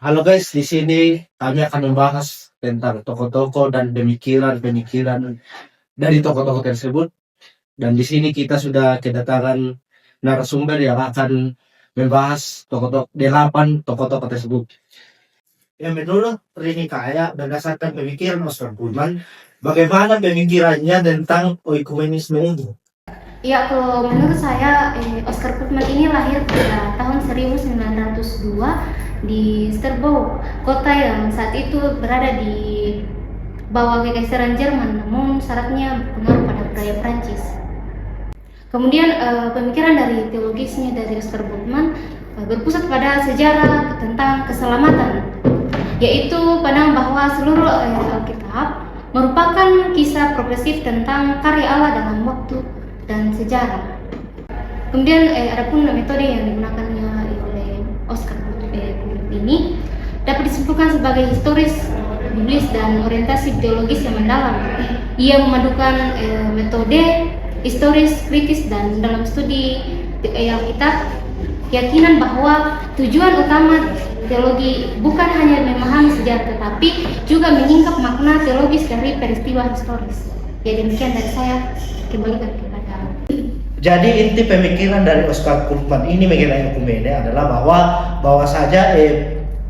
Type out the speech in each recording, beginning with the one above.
Halo guys, di sini kami akan membahas tentang tokoh-tokoh dan pemikiran-pemikiran dari tokoh-tokoh tersebut. Dan di sini kita sudah kedatangan narasumber yang akan membahas delapan tokoh-tokoh tersebut. Yang menurut Rini Kaya berdasarkan pemikiran Oscar Kuhlman, bagaimana pemikirannya tentang oikumenisme ini? Ya, kalau menurut saya Oscar Kuhlman ini lahir pada tahun 1902 di Sterbo, kota yang saat itu berada di bawah Kekaisaran Jerman, namun syaratnya pengaruh pada budaya Prancis. Kemudian pemikiran dari teologisnya dari Oscar Kuhlman berpusat pada sejarah tentang keselamatan, yaitu pandangan bahwa seluruh Alkitab merupakan kisah progresif tentang karya Allah dalam waktu dan sejarah. Kemudian adapun metode yang digunakannya oleh Oscar Kuhlman ini dapat disimpulkan sebagai historis, biblis, dan orientasi teologis yang mendalam. Ia memadukan metode historis, kritis, dan dalam studi Alkitab, keyakinan bahwa tujuan utama teologi bukan hanya memahami sejarah, tetapi juga menyingkap makna teologis dari peristiwa historis. Ya, demikian dari saya, kembalikan kepada. Jadi inti pemikiran dari Oscar Kuhlman ini mengenai oikumene adalah bahwa saja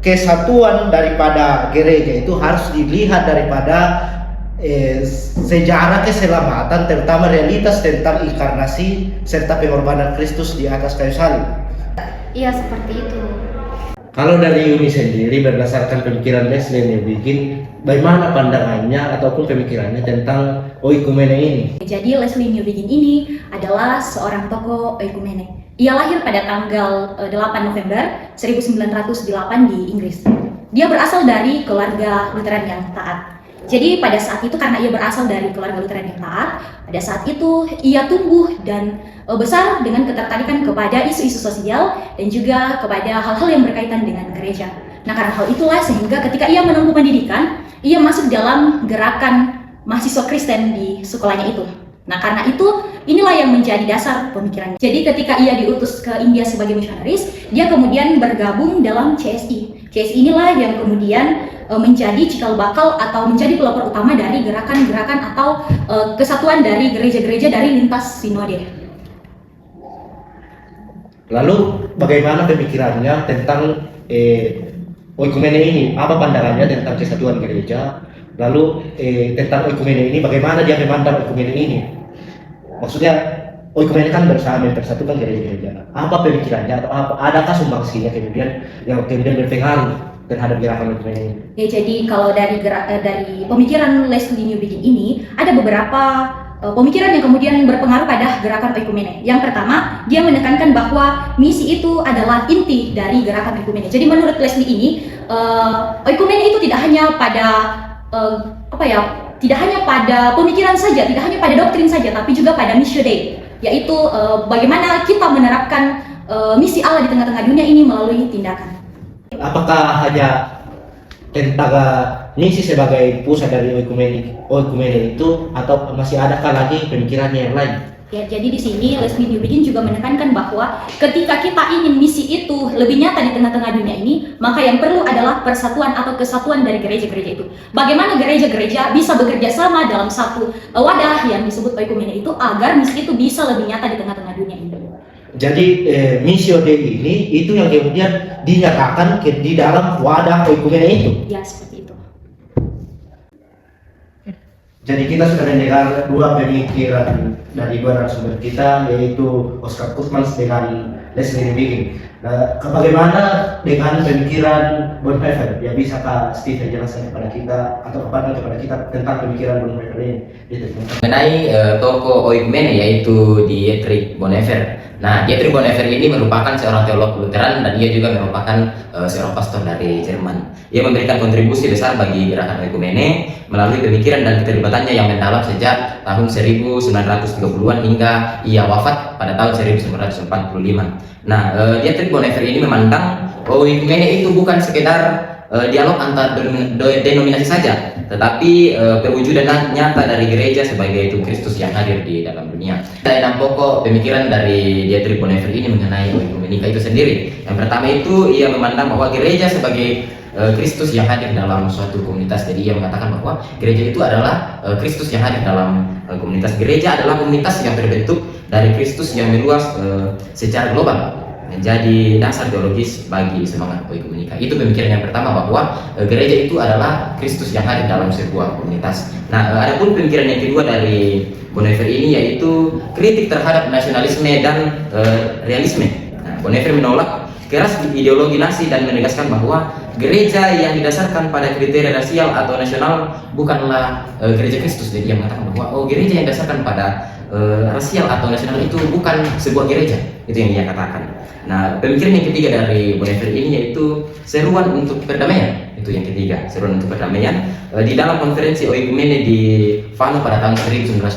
kesatuan daripada gereja itu harus dilihat daripada sejarah keselamatan, terutama realitas tentang inkarnasi serta pengorbanan Kristus di atas kayu salib. Iya, seperti itu. Kalau dari Yuni sendiri berdasarkan pemikiran Leslie Newbigin, bagaimana pandangannya ataupun pemikirannya tentang oikumene ini? Jadi Leslie Newbigin ini adalah seorang tokoh oikumene. Ia lahir pada tanggal 8 November 1908 di Inggris. Dia berasal dari keluarga Lutheran yang taat. Jadi pada saat itu, karena ia berasal dari keluarga Lutheran yang taat, pada saat itu ia tumbuh dan besar dengan ketertarikan kepada isu-isu sosial dan juga kepada hal-hal yang berkaitan dengan gereja. Nah, karena hal itulah sehingga ketika ia menempuh pendidikan, ia masuk dalam gerakan mahasiswa Kristen di sekolahnya itu. Nah, karena itu inilah yang menjadi dasar pemikirannya. Jadi ketika ia diutus ke India sebagai misionaris, dia kemudian bergabung dalam CSI. CSI inilah yang kemudian menjadi cikal bakal atau menjadi pelopor utama dari gerakan-gerakan atau kesatuan dari gereja-gereja dari lintas sinode. Lalu bagaimana pemikirannya tentang oikumene ini? Apa pandangannya tentang kesatuan gereja? Lalu tentang oikumene ini, bagaimana dia memandang oikumene ini? Maksudnya oikumene kan bersama mempersatukan gereja-gereja. Apa pemikirannya atau adakah sumbangsinya yang kemudian berpengaruh terhadap gerakan oikumene ini? Ya, jadi kalau dari pemikiran Leslie Newbigin ini ada beberapa pemikiran yang kemudian berpengaruh pada gerakan oikumene. Yang pertama, dia menekankan bahwa misi itu adalah inti dari gerakan oikumene. Jadi menurut Leslie ini, oikumene itu tidak hanya pada tidak hanya pada pemikiran saja, tidak hanya pada doktrin saja, tapi juga pada missio Dei, yaitu bagaimana kita menerapkan misi Allah di tengah-tengah dunia ini melalui tindakan. Apakah hanya tentang misi sebagai pusat dari oikumene itu, atau masih adakah lagi pemikirannya yang lain? Ya, jadi di sini Leslie Newbigin juga menekankan bahwa ketika kita ingin misi itu lebih nyata di tengah-tengah dunia ini, maka yang perlu adalah persatuan atau kesatuan dari gereja-gereja itu. Bagaimana gereja-gereja bisa bekerja sama dalam satu wadah yang disebut oikumene itu agar misi itu bisa lebih nyata di tengah-tengah dunia ini. Jadi missio Dei ini itu yang kemudian dinyatakan di dalam wadah oikumene itu. Ya, seperti itu. Jadi kita sudah mendengar dua pemikiran dari dua narasumber kita, yaitu Oscar Kuhlman dengan Leslie Newbigin. Nah, bagaimana dengan pemikiran Bonhoeffer? Ya, bisakah Steve jelaskan kepada kita atau kepada kita tentang pemikiran Bonhoeffer ini? Mengenai tokoh oikumene yaitu Dietrich Bonhoeffer. Nah, Dietrich Bonhoeffer ini merupakan seorang teolog Lutheran dan ia juga merupakan seorang pastor dari Jerman. Ia memberikan kontribusi besar bagi gerakan oikumene melalui pemikiran dan keterlibatannya yang mendalam sejak tahun 1930-an hingga ia wafat pada tahun 1945. Nah, Dietrich Bonhoeffer ini memandang oikumene itu bukan sekedar dialog antar denominasi saja, tetapi perwujudan nyata dari gereja sebagai itu Kristus yang hadir di dalam dunia. Dan pokok pemikiran dari Dietrich Bonhoeffer ini mengenai oikumenika itu sendiri. Yang pertama itu ia memandang bahwa gereja sebagai Kristus yang hadir dalam suatu komunitas. Jadi ia mengatakan bahwa gereja itu adalah Kristus yang hadir dalam komunitas. Gereja adalah komunitas yang terbentuk dari Kristus yang meluas secara global, menjadi dasar teologis bagi semangat oikumenika. Itu pemikiran yang pertama, bahwa gereja itu adalah Kristus yang hadir dalam sebuah komunitas. Nah, adapun pemikiran yang kedua dari Bonhoeffer ini yaitu kritik terhadap nasionalisme dan realisme. Nah, Bonhoeffer menolak keras ideologi nasi dan menegaskan bahwa gereja yang didasarkan pada kriteria rasial atau nasional bukanlah gereja Kristus. Jadi ia mengatakan bahwa gereja yang didasarkan pada rasial atau nasional itu bukan sebuah gereja. Itu yang ia katakan. Nah, pemikiran yang ketiga dari Bonhoeffer ini yaitu seruan untuk perdamaian. Itu yang ketiga, seruan untuk perdamaian. Di dalam konferensi oikumene di Fano pada tahun 1934,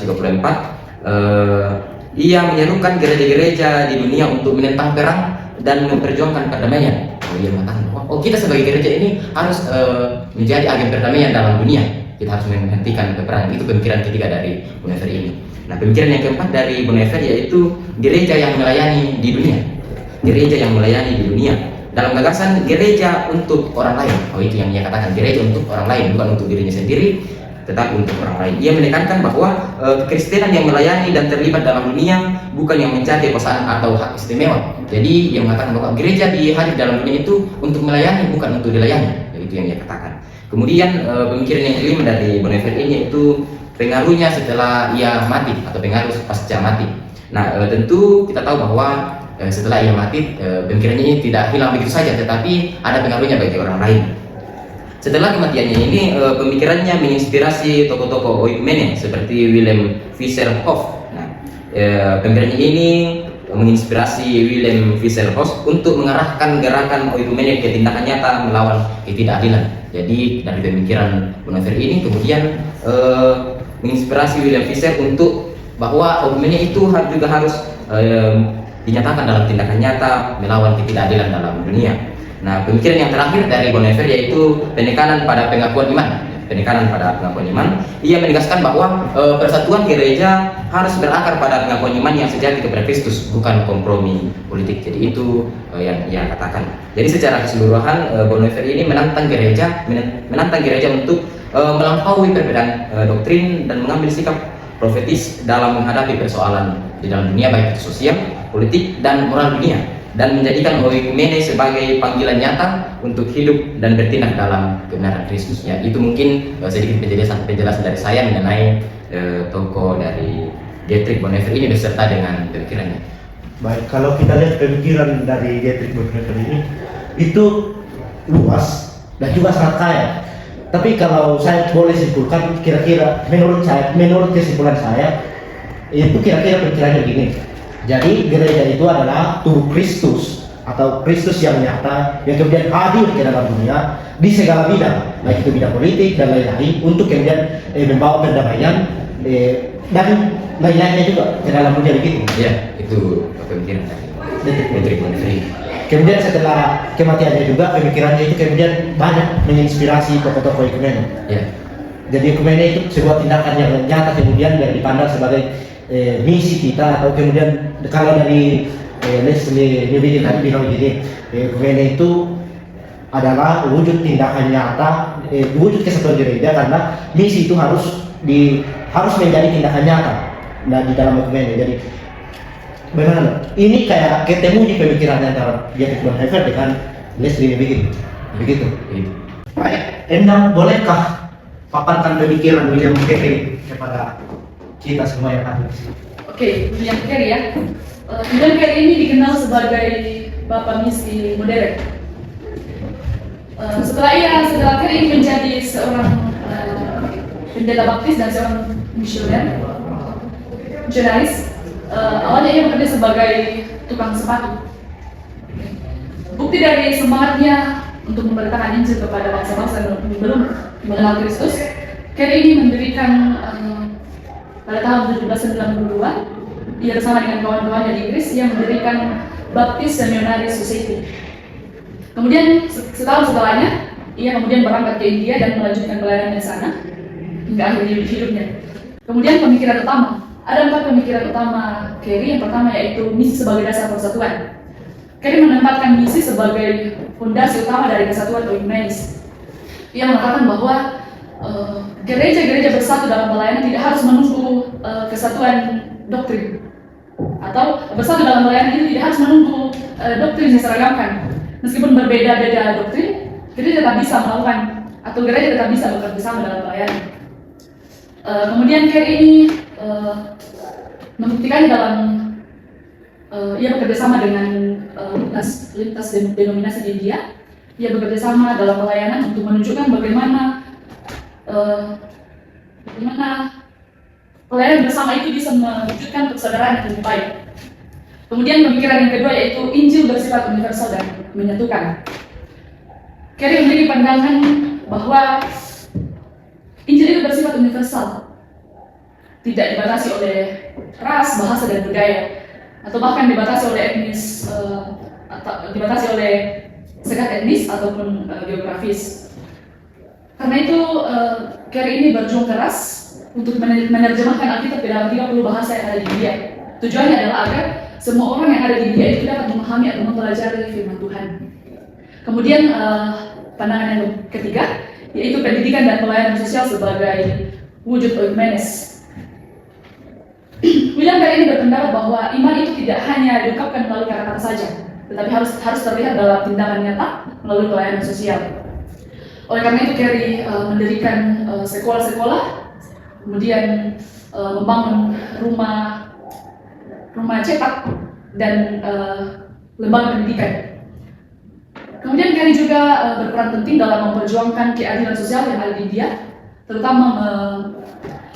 ia menyerukan gereja-gereja di dunia untuk menentang perang dan memperjuangkan perdamaian. Ia mengatakan bahwa kita sebagai gereja ini harus menjadi agen perdamaian dalam dunia. Kita harus menghentikan peperangan. Itu pemikiran ketiga dari Bonhoeffer ini. Nah, pemikiran yang keempat dari Bonhoeffer yaitu gereja yang melayani di dunia. Gereja yang melayani di dunia. Dalam gagasan gereja untuk orang lain. Itu yang ia katakan, gereja untuk orang lain, bukan untuk dirinya sendiri, tetapi untuk orang lain. Ia menekankan bahwa kekristenan yang melayani dan terlibat dalam dunia bukan yang mencari kekuasaan atau hak istimewa. Jadi ia mengatakan bahwa gereja hadir dalam dunia itu untuk melayani, bukan untuk dilayani. Itu yang ia katakan. Kemudian pemikiran yang kelima dari Bonhoeffer ini yaitu pengaruhnya setelah ia mati atau pengaruh pasca mati. Nah, tentu kita tahu bahwa setelah ia mati, pemikirannya ini tidak hilang begitu saja, tetapi ada pengaruhnya bagi orang lain. Setelah kematiannya ini, pemikirannya menginspirasi tokoh-tokoh oikumene seperti Wilhelm Fischer-Hoff. Nah, pemikirannya ini menginspirasi Wilhelm Fischer-Hoff untuk mengarahkan gerakan oikumene ke tindakan nyata melawan ketidakadilan. Jadi dari pemikiran Bonhoeffer ini kemudian menginspirasi Wilhelm Fischer untuk bahwa oikumene itu juga harus dinyatakan dalam tindakan nyata melawan ketidakadilan dalam dunia. Nah, pemikiran yang terakhir dari Bonhoeffer yaitu penekanan pada pengakuan iman. Penekanan pada pengakuan iman. Ia menegaskan bahwa persatuan gereja harus berakar pada pengakuan iman yang sejati kepada Kristus, bukan kompromi politik. Jadi itu yang ia katakan. Jadi secara keseluruhan Bonhoeffer ini menantang gereja untuk melampaui perbedaan doktrin dan mengambil sikap profetis dalam menghadapi persoalan di dalam dunia, baik itu sosial, politik, dan moral dunia, dan menjadikan oikumene sebagai panggilan nyata untuk hidup dan bertindak dalam kebenaran Kristus. Ya, itu mungkin sedikit penjelasan dari saya mengenai tokoh dari Dietrich Bonhoeffer ini beserta dengan pemikirannya. Baik, kalau kita lihat pemikiran dari Dietrich Bonhoeffer ini itu luas dan juga sangat kaya. Tapi kalau saya boleh simpulkan, kira-kira menurut kesimpulan saya, itu kira-kira pemikirannya begini. Jadi gereja itu adalah tubuh Kristus atau Kristus yang nyata yang kemudian hadir ke dalam dunia di segala bidang, baik itu bidang politik dan lain-lain, untuk kemudian membawa perdamaian dan lain-lainnya juga ke dalam dunia begitu. Ya, itu pemikiran dari Dietrich Bonhoeffer. Kemudian setelah kematiannya juga pemikirannya itu kemudian banyak menginspirasi tokoh-tokoh oikumene. Ya. Jadi oikumene itu sebuah tindakan yang nyata kemudian yang dipandang sebagai misi kita, atau kemudian kalau dari Leslie Newbigin tadi bilang gini, oikumene itu adalah wujud tindakan nyata, wujud kesatuan gereja, karena misi itu harus menjadi tindakan nyata di dalam oikumene. Jadi bagaimana? Ini kayak ketemu di pemikiran antara Dietrich Bonhoeffer dengan Leslie Newbigin. Begitu. Baik, Endang, bolehkah paparkan pemikiran William Carey kepada kita semua yang hadir? Oke, William Carey ya. William Carey ini dikenal sebagai bapak misi modern. Setelah Carey menjadi seorang pendeta baptis dan seorang misionaris, awalnya ia bekerja sebagai tukang sepatu. Bukti dari semangatnya untuk memberitakan Injil kepada bangsa-bangsa yang belum mengenal Kristus, Carey ini mendirikan pada tahun 1792, ia bersama dengan kawan-kawannya di Inggris, ia mendirikan Baptist Seminary Society. Kemudian setahun setelahnya, ia kemudian berangkat ke India dan melanjutkan pelayanan di sana hingga akhir hidupnya. Kemudian pemikiran utama, ada 4 pemikiran utama Carey. Yang pertama yaitu misi sebagai dasar persatuan. Carey menempatkan misi sebagai fondasi utama dari kesatuan oikumenis. Ia mengatakan bahwa gereja-gereja bersatu dalam pelayanan tidak harus menunggu kesatuan doktrin, atau bersatu dalam pelayanan itu tidak harus menunggu doktrin yang diseragamkan. Meskipun berbeda-beda doktrin, gereja tetap bisa melakukan atau gereja tetap bisa bekerja sama dalam pelayanan. Kemudian Carey ini membuktikan dalam ia bekerja sama dengan lintas denominasi di India. Ia bekerja sama dalam pelayanan untuk menunjukkan bagaimana pelayanan bersama itu bisa mewujudkan persaudaraan yang lebih baik. Kemudian pemikiran yang kedua yaitu Injil bersifat universal dan menyatukan. Carey memiliki pandangan bahwa Injil itu bersifat universal, tidak dibatasi oleh ras, bahasa, dan budaya, atau bahkan dibatasi oleh etnis, atau dibatasi oleh sekat etnis ataupun geografis. Karena itu Carey ini berjuang keras untuk menerjemahkan Alkitab ke dalam 30 bahasa yang ada di India. Tujuannya adalah agar semua orang yang ada di India itu dapat memahami atau mempelajari firman Tuhan. Kemudian pandangan yang ketiga yaitu pendidikan dan pelayanan sosial sebagai wujud oikumenes. William Carey ini berpendapat bahwa iman itu tidak hanya diungkapkan melalui kata-kata saja, tetapi harus terlihat dalam tindakan nyata melalui pelayanan sosial. Oleh karena itu Carey mendirikan sekolah-sekolah, kemudian membangun rumah cetak dan lembaga pendidikan. Kemudian Carey juga berperan penting dalam memperjuangkan keadilan sosial yang ada di India, terutama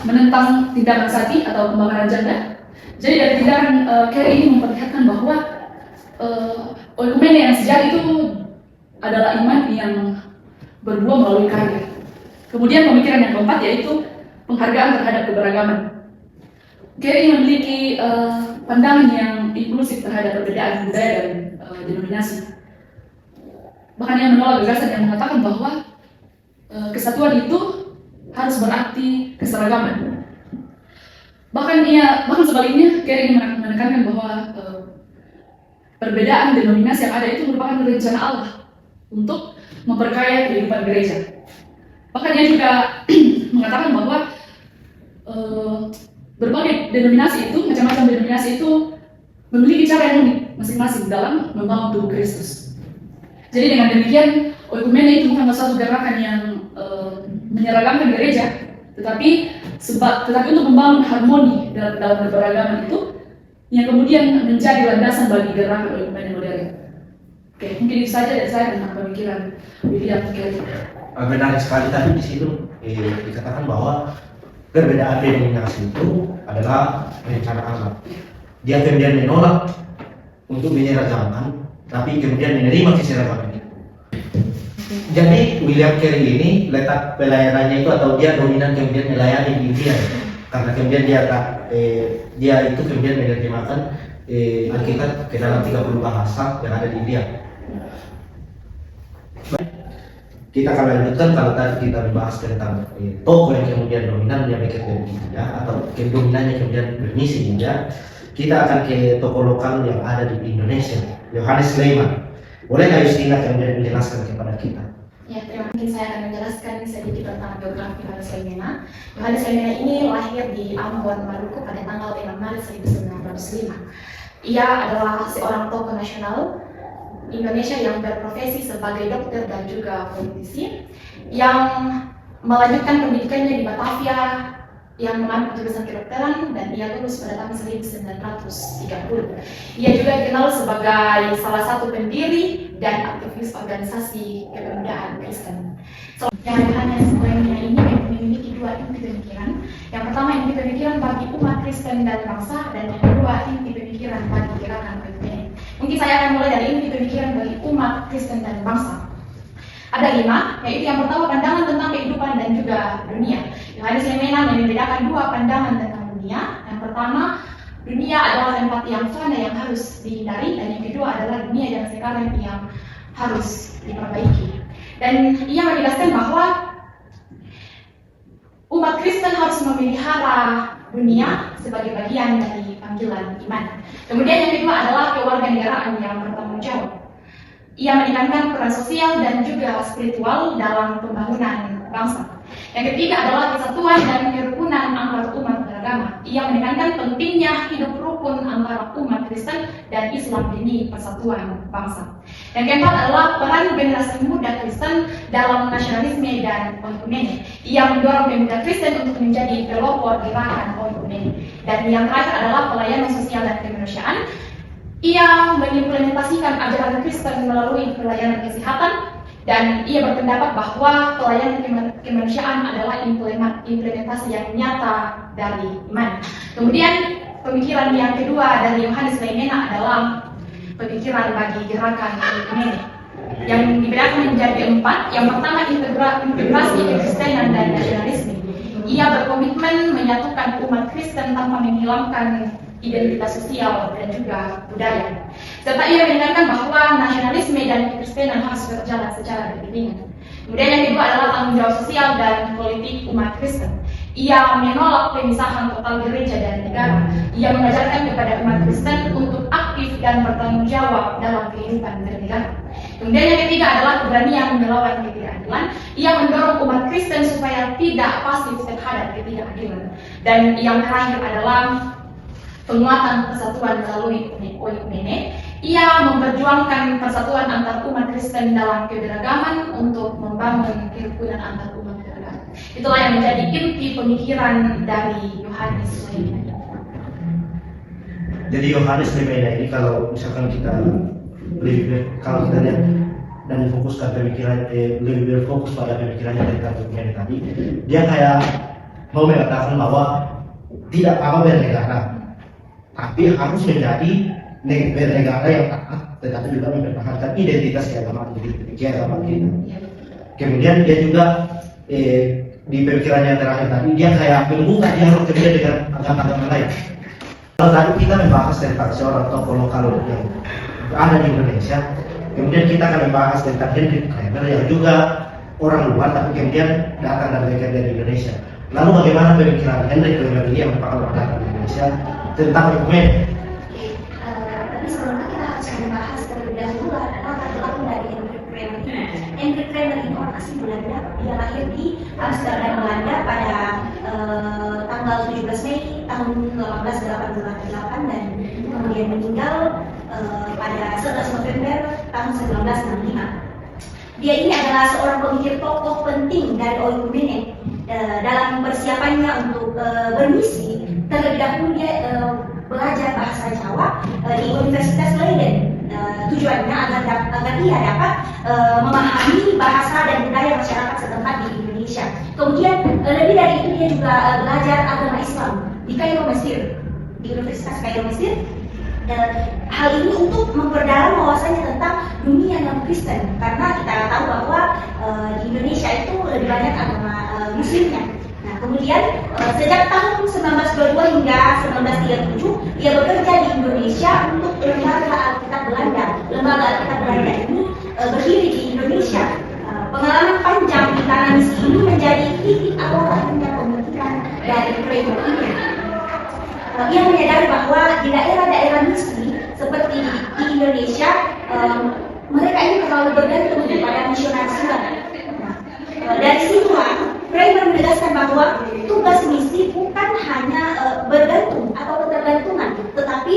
menentang tindakan sati atau pembakaran janda. Jadi dari tindakan Carey ini memperlihatkan bahwa oikumene yang sejati itu adalah iman yang berbuah melalui karya. Kemudian pemikiran yang keempat yaitu penghargaan terhadap keberagaman. Carey memiliki pandangan yang inklusif terhadap perbedaan budaya dan denominasi. Bahkan ia menolak gagasan yang mengatakan bahwa kesatuan itu harus berarti keseragaman. Bahkan sebaliknya, Carey menekankan bahwa perbedaan denominasi yang ada itu merupakan rencana Allah untuk memperkaya kehidupan gereja. Bahkan ia juga mengatakan bahwa berbagai denominasi itu, macam-macam denominasi itu memiliki cara yang unik masing-masing dalam membangun tubuh Kristus. Jadi dengan demikian, oikumene itu bukan suatu gerakan yang menyeragamkan gereja, tetapi untuk membangun harmoni dalam keberagaman itu yang kemudian menjadi landasan bagi gerakan oikumene modern. Oke, mungkin itu saja dari saya tentang pemikiran William Carey. Benar sekali tadi di situ dikatakan bahwa perbedaan denominasi itu adalah rencana Allah. Dia kemudian menolak untuk menyeragamkan, tapi kemudian menerima keseragaman itu. Jadi William Carey ini letak pelayanannya itu atau dia dominan kemudian melayani di India, karena kemudian dia itu kemudian menerjemahkan Alkitab ke dalam 30 bahasa yang ada di India. Kita akan lanjutkan kalau tadi kita membahas tentang tokoh yang kemudian dominan dia bekerja di India atau dominannya kemudian bermisi di India. Kita akan ke tokoh lokal yang ada di Indonesia, Yohanes Sulaiman. Bolehkah Justina kemudian menjelaskan kepada kita? Ya, terima kasih. Saya akan menjelaskan sedikit tentang biografi Yohanes Sulaiman. Yohanes Sulaiman ini lahir di Ambon, Maluku pada tanggal 6 Maret 1905. Ia adalah seorang tokoh nasional Indonesia yang berprofesi sebagai dokter dan juga politisi, yang melanjutkan pendidikannya di Batavia, yang mengambil jurusan kedokteran, dan ia lulus pada tahun 1930. Ia juga dikenal sebagai salah satu pendiri dan aktivis organisasi kepemudaan Kristen. Yang Yohanes Sulaiman ini memiliki dua inti pemikiran. Yang pertama inti pemikiran bagi umat Kristen dan bangsa, dan yang kedua inti pemikiran bagi gerakan oikumene. Mungkin saya akan mulai dari inti pemikiran bagi umat Kristen dan bangsa. Ada 5, yaitu yang pertama pandangan tentang kehidupan dan juga dunia. Yohanes Sulaiman membedakan dua pandangan tentang dunia. Yang pertama, dunia adalah tempat yang fana yang harus dihindari, dan yang kedua adalah dunia yang sekarang yang harus diperbaiki. Dan ia menjelaskan bahwa umat Kristen harus memelihara dunia sebagai bagian dari panggilan iman. Kemudian yang kedua adalah kewarganegaraan yang bertanggung jawab. Ia menekankan peran sosial dan juga spiritual dalam pembangunan bangsa. Yang ketiga adalah kesatuan dan kerukunan antar umat beragama. Ia menekankan pentingnya hidup rukun antara umat Kristen dan Islam demi persatuan bangsa. Yang keempat adalah peran generasi muda Kristen dalam nasionalisme dan oikumene. Ia mendorong pemuda Kristen untuk menjadi pelopor gerakan oikumene. Dan yang terakhir adalah pelayanan sosial dan kemanusiaan. Ia mengimplementasikan ajaran Kristen melalui pelayanan kesehatan, dan ia berpendapat bahwa pelayanan kemanusiaan adalah implementasi yang nyata dari iman. Kemudian pemikiran yang kedua dari Yohanes Leimena adalah pemikiran bagi gerakan oikumene yang dibedakan menjadi 4. Yang pertama, integrasi kekristenan dan nasionalisme. Ia berkomitmen menyatukan umat Kristen tanpa menghilangkan identitas sosial dan juga budaya. Serta ia menekankan bahwa nasionalisme dan kekristenan harus berjalan secara beriringan. Kemudian yang kedua adalah tanggung jawab sosial dan politik umat Kristen. Ia menolak pemisahan total gereja dan negara. Ia mengajarkan kepada umat Kristen untuk aktif dan bertanggung jawab dalam kehidupan bernegara. Kemudian yang ketiga adalah keberanian melawan ketidakadilan. Ia mendorong umat Kristen supaya tidak pasif terhadap ketidakadilan. Dan yang terakhir adalah penguatan persatuan melalui oikumene. Ia memperjuangkan persatuan antar umat Kristen dalam keberagaman untuk membangun kerukunan antar umat beragama. Itulah yang menjadi inti pemikiran dari Yohanes Leimena. Jadi Yohanes Leimena ini kalau misalkan kita lihat dan fokuskan pemikiran lebih berfokus pada pemikirannya tentang oikumene tadi, dia kayak mau mengatakan bahwa tidak apa bernegara, tapi harus menjadi negara yang taat, tetapi juga mempertahankan identitas keagamaan kita. Kemudian dia juga di pemikirannya terakhir tadi, dia kayak membuka dialog kemudian dengan agama-agama lain. Kalau tadi kita membahas tentang seorang tokoh lokal yang ada di Indonesia, kemudian kita akan membahas tentang Hendrik Kramer yang juga orang luar tapi kemudian datang dan bekerja di Indonesia. Lalu bagaimana pemikiran Hendrik Kramer ini yang merupakan orang datang di Indonesia tentang oikumene? Tapi sebelumnya kita harus membahas terlebih dahulu adalah latar belakang dari Hendrik Kramer ini. Hendrik Kramer ini orang asli Belanda. Dia lahir di Amsterdam, Belanda pada tanggal 17 Mei tahun 1888 dan kemudian meninggal pada 11 November tahun 1965. Dia ini adalah seorang pemikir tokoh penting dari oikumene dalam persiapannya untuk bermisi. Terlebih dahulu dia belajar bahasa Jawa di Universitas Leiden. Tujuannya agar dia dapat memahami bahasa dan budaya masyarakat setempat di Indonesia. Kemudian lebih dari itu dia juga belajar agama Islam di Kairo, Mesir, di Universitas Kairo, Mesir. Hal ini untuk memperdalam wawasannya tentang dunia non-Kristen, karena kita tahu bahwa di Indonesia itu lebih banyak agama Muslimnya. Nah, kemudian sejak tahun 1922 hingga 1937 dia bekerja di Indonesia untuk lembaga Alkitab Belanda. Lembaga Alkitab Belanda ini berdiri di Indonesia. Pengalaman panjang di tanah misi ini menjadi titik awal akhirnya pemikiran dari Kramer ini. Ia menyadari bahwa di daerah-daerah misi seperti di Indonesia mereka ini terlalu bergantung kepada misionaris luar. Dari situlah Kramer menegaskan bahwa tugas misi bukan hanya bergantung atau ketergantungan, tetapi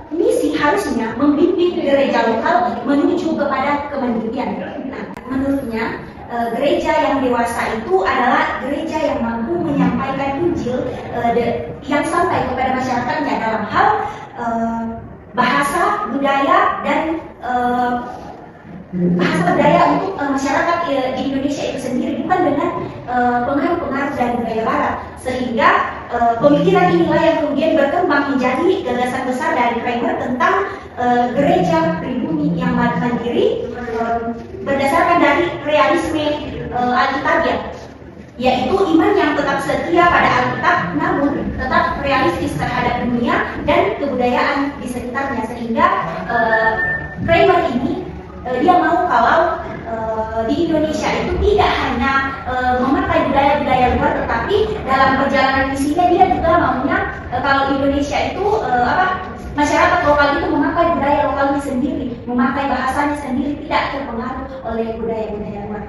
misi harusnya membimbing gereja lokal menuju kepada kemandirian. Nah, menurutnya gereja yang dewasa itu adalah gereja yang mampu menyampaikan Injil yang sampai kepada masyarakatnya dalam hal bahasa, budaya, dan bahasa budaya untuk masyarakat di Indonesia itu sendiri, bukan dengan pengaruh-pengaruh dari budaya Barat. Sehingga pemikiran inilah yang kemudian berkembang menjadi gagasan besar dari Kramer tentang gereja pribumi yang mandiri berdasarkan dari realisme Alkitabiah, yaitu iman yang tetap setia pada Alkitab namun tetap realistis terhadap dunia dan kebudayaan di sekitarnya. Sehingga Kramer ini dia mau kalau di Indonesia itu tidak hanya memakai budaya-budaya luar, tetapi dalam perjalanan misinya dia juga maunya kalau Indonesia itu masyarakat lokal itu memakai budaya lokalnya sendiri, memakai bahasanya sendiri, tidak terpengaruh oleh budaya-budaya luar.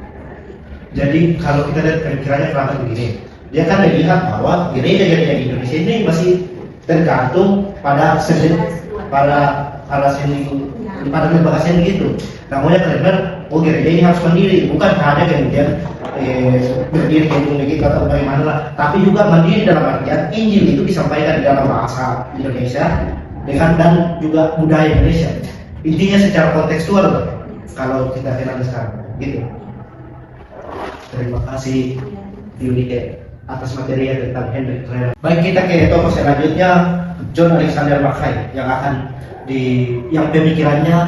Jadi kalau kita lihat pemikirannya terangkat begini, dia kan melihat bahwa gereja di Indonesia ini masih tergantung pada seni, pada lembaga seni gitu. Namanya karena gereja ini harus mandiri, bukan hanya kemudian berdiri gitu atau bagaimana lah, tapi juga mandiri dalam artian Injil itu disampaikan di dalam bahasa Indonesia dan juga budaya Indonesia. Intinya secara kontekstual kalau kita kenal sekarang gitu. Terima kasih Yunike atas materi tentang Hendrik Kremer. Baik, kita ke tokoh selanjutnya, John Alexander Mackay yang pemikirannya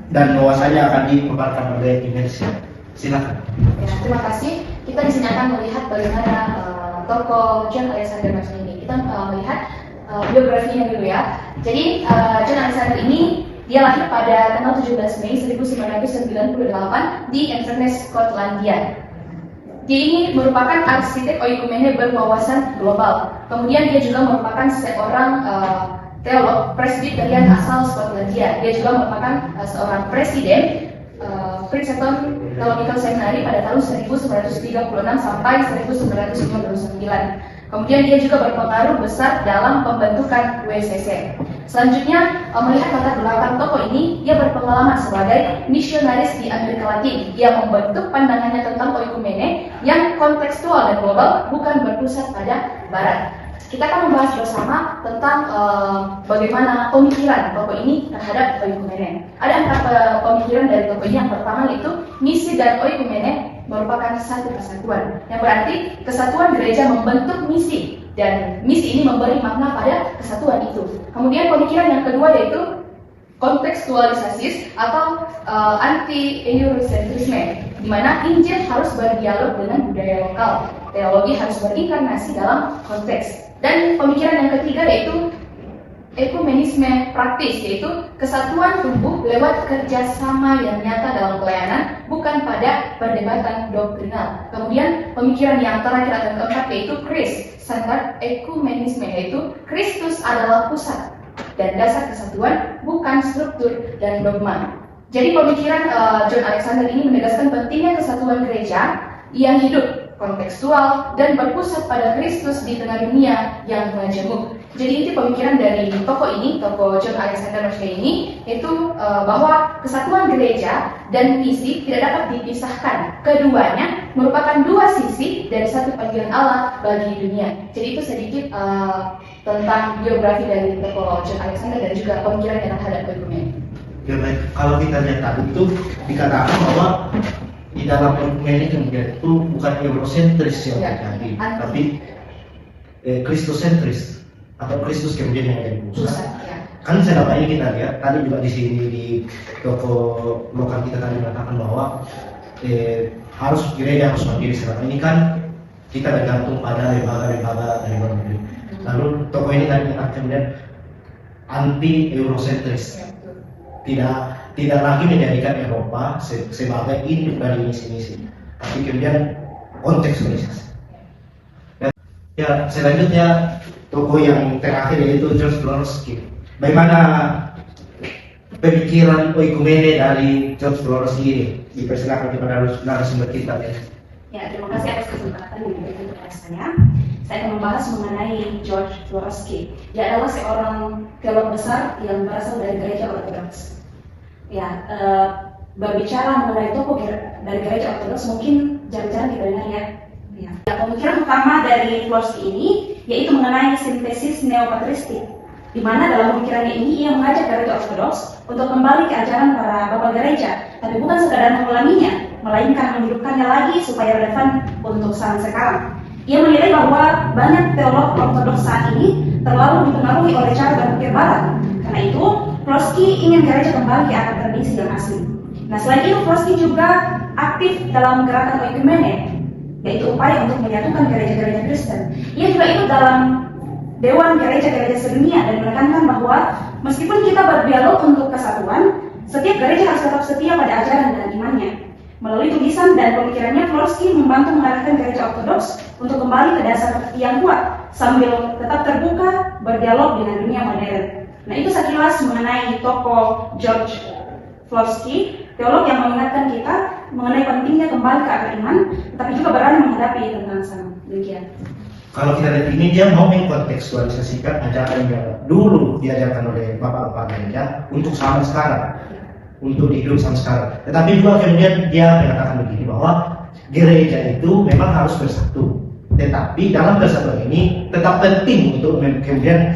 dan wawasannya akan dipaparkan oleh Indonesia. Silakan. Ya, terima kasih. Kita di sini akan melihat bagaimana tokoh John Alexander Mackay ini. Kita melihat biografinya dulu ya. Jadi John Alexander ini dia lahir pada tanggal 17 Mei 1998 di Inverness, Skotlandia. Dia ini merupakan arsitek oikumene berwawasan global. Kemudian dia juga merupakan seorang teolog Presbyterian asal Skotlandia. Dia juga merupakan seorang presiden Princeton Theological Seminary pada tahun 1936 sampai 1959. Kemudian dia juga berpengaruh besar dalam pembentukan WCC. Selanjutnya, melihat latar belakang tokoh ini, dia berpengalaman sebagai misionaris di Amerika Latin. Dia membentuk pandangannya tentang oikumene yang kontekstual dan global, bukan berpusat pada Barat. Kita akan membahas bersama tentang bagaimana pemikiran tokoh ini terhadap oikumene. Ada 4 pemikiran dari tokoh ini. Yang pertama yaitu misi dan oikumene merupakan satu kesatuan, yang berarti kesatuan gereja membentuk misi dan misi ini memberi makna pada kesatuan itu. Kemudian pemikiran yang kedua yaitu kontekstualisasi atau anti-eurocentrisme, di mana Injil harus berdialog dengan budaya lokal, teologi harus berinkarnasi dalam konteks. Dan pemikiran yang ketiga yaitu ekumenisme praktis, yaitu kesatuan tubuh lewat kerjasama yang nyata dalam pelayanan, bukan pada perdebatan doktrinal. Kemudian pemikiran yang terakhir atau keempat yaitu Christ-centered ekumenisme, yaitu Kristus adalah pusat dan dasar kesatuan, bukan struktur dan dogma. Jadi pemikiran John Alexander ini menegaskan pentingnya kesatuan gereja yang hidup, kontekstual, dan berpusat pada Kristus di tengah dunia yang majemuk. Jadi itu pemikiran dari tokoh ini, tokoh John Alexander Mackay ini, yaitu bahwa kesatuan gereja dan misi tidak dapat dipisahkan. Keduanya merupakan dua sisi dari satu panggilan Allah bagi dunia. Jadi itu sedikit tentang biografi dari tokoh John Alexander dan juga pemikiran yang terhadap oikumene. Ya baik, kalau kita lihat tadi itu dikatakan bahwa di dalam oikumene kemudian itu bukan eurosentris yang terjadi, tapi Kristosentris atau Kristus kemudian yang menjadi pusat. Kan selama ini kita lihat tadi juga di sini di toko lokal kita tadi mengatakan bahwa harus gereja harus mandiri. Selama ini kan kita bergantung pada lembaga-lembaga dari luar negeri. Lalu toko ini tadi kemudian anti eurosentris, tidak lagi menjadikan Eropa sebagai induk dari misi-misi, tapi kemudian kontekstualisasi. Ya, selanjutnya tokoh yang terakhir yaitu George Florovsky. Bagaimana pemikiran oikumene dari George Florovsky ini? Dipersilakan kepada narasumber kita. Ya, terima kasih atas kesempatan yang diberikan kepada saya. Saya akan membahas mengenai George Florovsky. Dia adalah seorang teolog besar yang berasal dari gereja Ortodoks. Ya, berbicara mengenai tokoh dari gereja Ortodoks mungkin jarang-jarang kita dengar ya. Pemikiran utama dari Florovsky ini yaitu mengenai sintesis neopatristik, di mana dalam pemikirannya ini ia mengajak gereja Ortodoks untuk kembali ke ajaran para bapak gereja, tapi bukan sekadar mengulanginya, melainkan menghidupkannya lagi supaya relevan untuk zaman sekarang. Ia menilai bahwa banyak teolog Ortodoks saat ini terlalu dipengaruhi oleh cara berpikir Barat. Karena itu, Florovsky ingin gereja kembali ke akar tradisi yang asli. Nah, selain itu, Florovsky juga aktif dalam gerakan oikumene, yaitu upaya untuk menyatukan gereja-gereja Kristen. Ia juga ikut dalam Dewan Gereja-Gereja Sedunia dan menekankan bahwa meskipun kita berdialog untuk kesatuan, setiap gereja harus tetap setia pada ajaran dan imannya. Melalui tulisan dan pemikirannya, Florsky membantu mengarahkan gereja Ortodoks untuk kembali ke dasar yang kuat sambil tetap terbuka berdialog dengan dunia modern. Nah, itu sekilas mengenai tokoh George Florsky, teolog yang mengingatkan kita mengenai pentingnya kembali ke akar iman, tetapi juga berani menghadapi tantangan sama. Demikian. Kalau kita lihat ini, dia mau mengkontekstualisasikan ajaran yang dulu diajarkan oleh bapak-bapak gereja untuk zaman sekarang, untuk hidup sama sekarang. Tetapi juga kemudian dia mengatakan begini, bahwa gereja itu memang harus bersatu. Tetapi dalam persatuan ini tetap penting untuk kemudian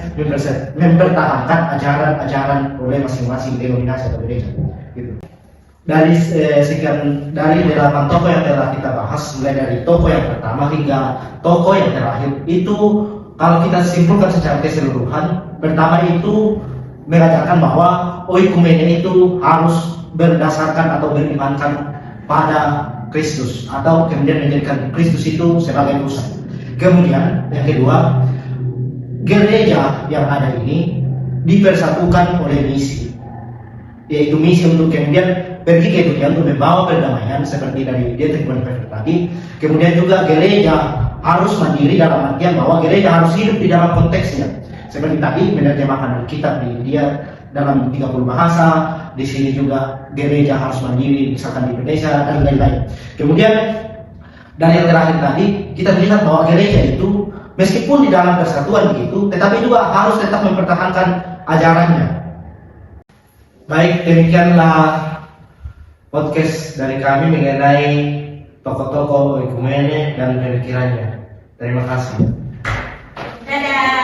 mempertahankan ajaran-ajaran oleh masing-masing denominasi atau gereja. Gitu. Dari dari 8 tokoh yang telah kita bahas, mulai dari tokoh yang pertama hingga tokoh yang terakhir, itu kalau kita simpulkan secara keseluruhan, pertama itu mengajarkan bahwa oikumene itu harus berdasarkan atau berimankan pada Kristus, atau kemudian menjadikan Kristus itu sebagai pusat. Kemudian yang kedua, gereja yang ada ini dipersatukan oleh misi, yaitu misi untuk kemudian pergi ke dunia untuk membawa perdamaian seperti dari Dietrich Bonhoeffer tadi. Kemudian juga gereja harus mandiri dalam artian bahwa gereja harus hidup di dalam konteksnya. Seperti tadi menerjemahkan kitab di dia dalam 30 bahasa. Di sini juga gereja harus mandiri, misalkan di Indonesia dan lain-lain. Kemudian dari yang terakhir tadi kita melihat bahwa gereja itu meskipun di dalam persatuan begitu, tetapi juga harus tetap mempertahankan ajarannya. Baik, demikianlah podcast dari kami mengenai tokoh-tokoh oikumene dan pemikirannya. Terima kasih. Dadah.